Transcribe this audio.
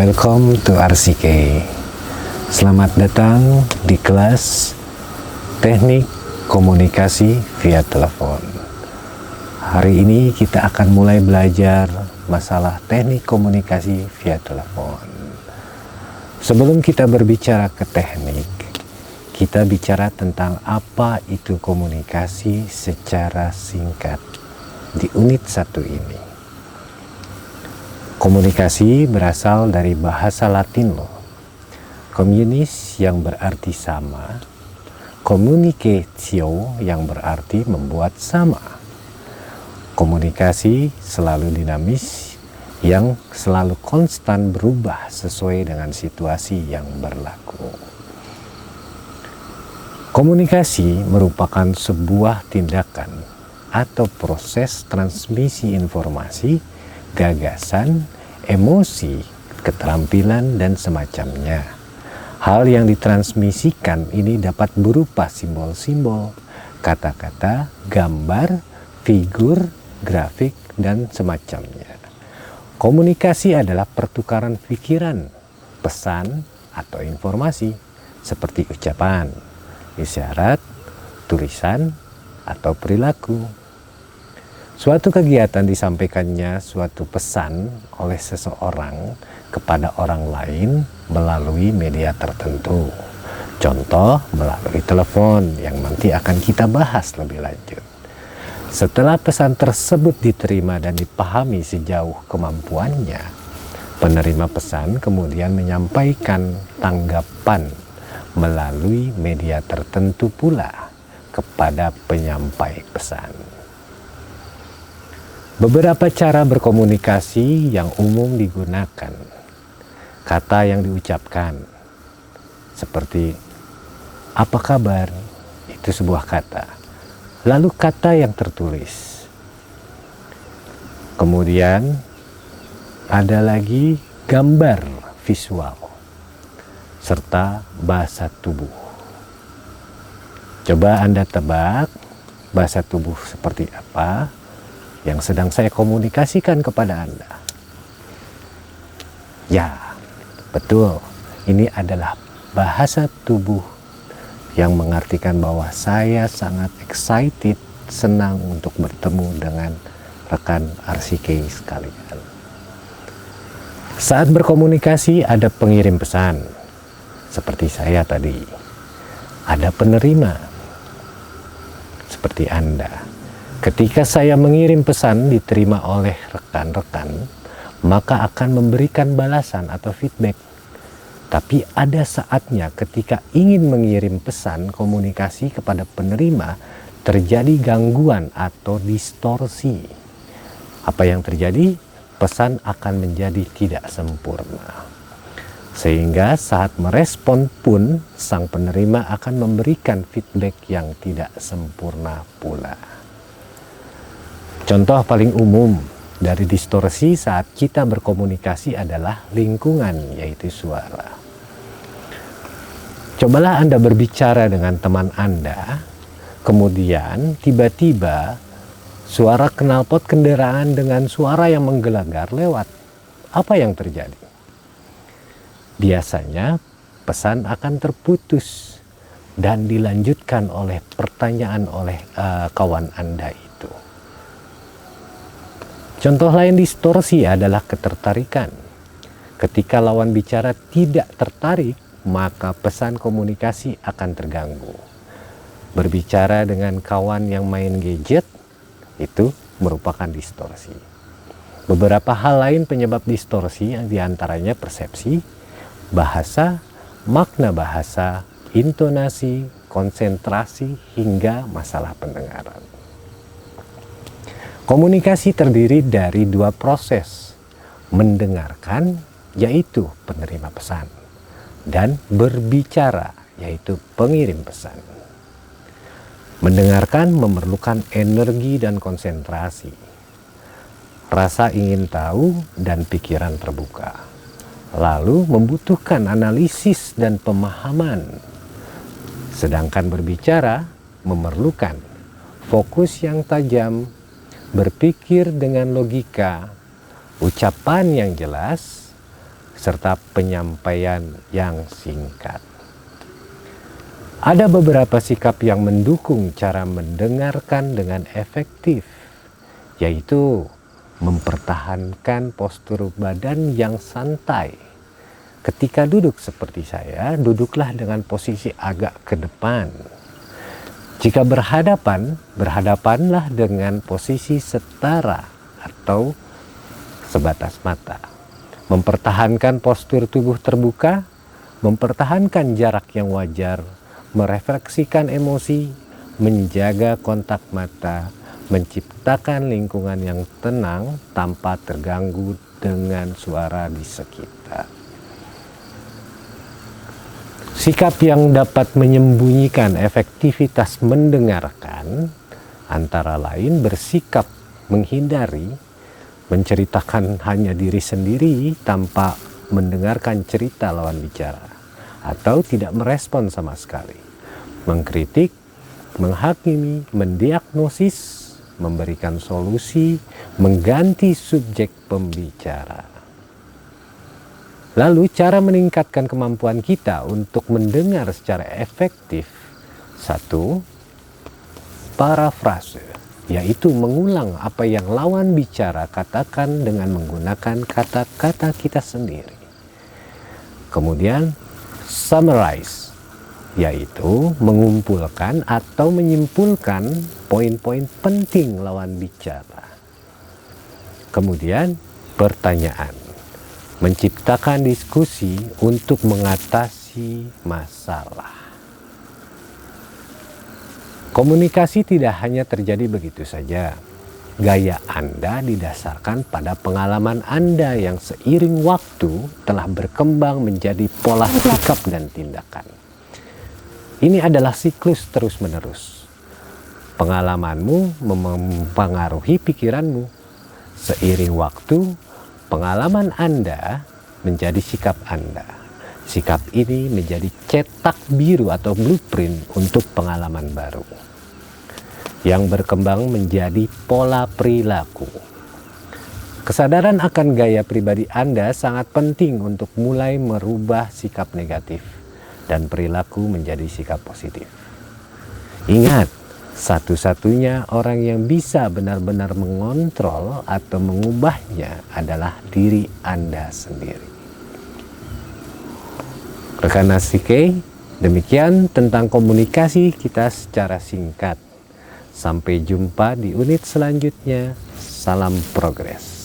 Welcome to RCK. Selamat datang di kelas Teknik Komunikasi via Telepon. Hari ini kita akan mulai belajar masalah teknik komunikasi via telepon. Sebelum kita berbicara ke teknik, kita bicara tentang apa itu komunikasi secara singkat di unit 1 ini. Komunikasi berasal dari bahasa Latin loh. Communis yang berarti sama, communicatio yang berarti membuat sama. Komunikasi selalu dinamis yang selalu konstan berubah sesuai dengan situasi yang berlaku. Komunikasi merupakan sebuah tindakan atau proses transmisi informasi, gagasan, emosi, keterampilan, dan semacamnya. Hal yang ditransmisikan ini dapat berupa simbol-simbol, kata-kata, gambar, figur, grafik, dan semacamnya. Komunikasi adalah pertukaran pikiran, pesan, atau informasi, seperti ucapan, isyarat, tulisan, atau perilaku. Suatu kegiatan disampaikannya suatu pesan oleh seseorang kepada orang lain melalui media tertentu. Contoh melalui telepon yang nanti akan kita bahas lebih lanjut. Setelah pesan tersebut diterima dan dipahami sejauh kemampuannya, penerima pesan kemudian menyampaikan tanggapan melalui media tertentu pula kepada penyampai pesan. Beberapa cara berkomunikasi yang umum digunakan. Kata yang diucapkan, seperti apa kabar, itu sebuah kata. Lalu kata yang tertulis. Kemudian ada lagi gambar visual, serta bahasa tubuh. Coba Anda tebak bahasa tubuh seperti apa yang sedang saya komunikasikan kepada Anda. Ya, betul. Ini adalah bahasa tubuh yang mengartikan bahwa saya sangat excited, senang untuk bertemu dengan rekan RCK sekalian. Saat berkomunikasi ada pengirim pesan, seperti saya tadi. Ada penerima, seperti Anda. Ketika saya mengirim pesan diterima oleh rekan-rekan, maka akan memberikan balasan atau feedback. Tapi ada saatnya ketika ingin mengirim pesan komunikasi kepada penerima, terjadi gangguan atau distorsi. Apa yang terjadi? Pesan akan menjadi tidak sempurna. Sehingga saat merespon pun, sang penerima akan memberikan feedback yang tidak sempurna pula. Contoh paling umum dari distorsi saat kita berkomunikasi adalah lingkungan, yaitu suara. Cobalah Anda berbicara dengan teman Anda, kemudian tiba-tiba suara knalpot kendaraan dengan suara yang menggelegar lewat. Apa yang terjadi? Biasanya pesan akan terputus dan dilanjutkan oleh pertanyaan oleh kawan Anda itu. Contoh lain distorsi adalah ketertarikan. Ketika lawan bicara tidak tertarik, maka pesan komunikasi akan terganggu. Berbicara dengan kawan yang main gadget, itu merupakan distorsi. Beberapa hal lain penyebab distorsi yang diantaranya persepsi, bahasa, makna bahasa, intonasi, konsentrasi, hingga masalah pendengaran. Komunikasi terdiri dari 2 proses, mendengarkan, yaitu penerima pesan, dan berbicara, yaitu pengirim pesan. Mendengarkan memerlukan energi dan konsentrasi, rasa ingin tahu dan pikiran terbuka, lalu membutuhkan analisis dan pemahaman. Sedangkan berbicara memerlukan fokus yang tajam, berpikir dengan logika, ucapan yang jelas, serta penyampaian yang singkat. Ada beberapa sikap yang mendukung cara mendengarkan dengan efektif, yaitu mempertahankan postur badan yang santai. Ketika duduk seperti saya, duduklah dengan posisi agak ke depan. Jika berhadapanlah dengan posisi setara atau sebatas mata. Mempertahankan postur tubuh terbuka, mempertahankan jarak yang wajar, merefleksikan emosi, menjaga kontak mata, menciptakan lingkungan yang tenang tanpa terganggu dengan suara di sekitar. Sikap yang dapat menyembunyikan efektivitas mendengarkan antara lain bersikap menghindari, menceritakan hanya diri sendiri tanpa mendengarkan cerita lawan bicara, atau tidak merespon sama sekali, mengkritik, menghakimi, mendiagnosis, memberikan solusi, mengganti subjek pembicara. Lalu cara meningkatkan kemampuan kita untuk mendengar secara efektif. 1. Parafrase, yaitu mengulang apa yang lawan bicara katakan dengan menggunakan kata-kata kita sendiri. Kemudian summarize, yaitu mengumpulkan atau menyimpulkan poin-poin penting lawan bicara. Kemudian pertanyaan, menciptakan diskusi untuk mengatasi masalah. Komunikasi tidak hanya terjadi begitu saja. Gaya Anda didasarkan pada pengalaman Anda yang seiring waktu telah berkembang menjadi pola sikap dan tindakan. Ini adalah siklus terus-menerus. Pengalamanmu mempengaruhi pikiranmu. Seiring waktu, pengalaman Anda menjadi sikap Anda. Sikap ini menjadi cetak biru atau blueprint untuk pengalaman baru yang berkembang menjadi pola perilaku. Kesadaran akan gaya pribadi Anda sangat penting untuk mulai merubah sikap negatif dan perilaku menjadi sikap positif. Ingat, satu-satunya orang yang bisa benar-benar mengontrol atau mengubahnya adalah diri Anda sendiri. Rekan Nasike, demikian tentang komunikasi kita secara singkat. Sampai jumpa di unit selanjutnya. Salam progres.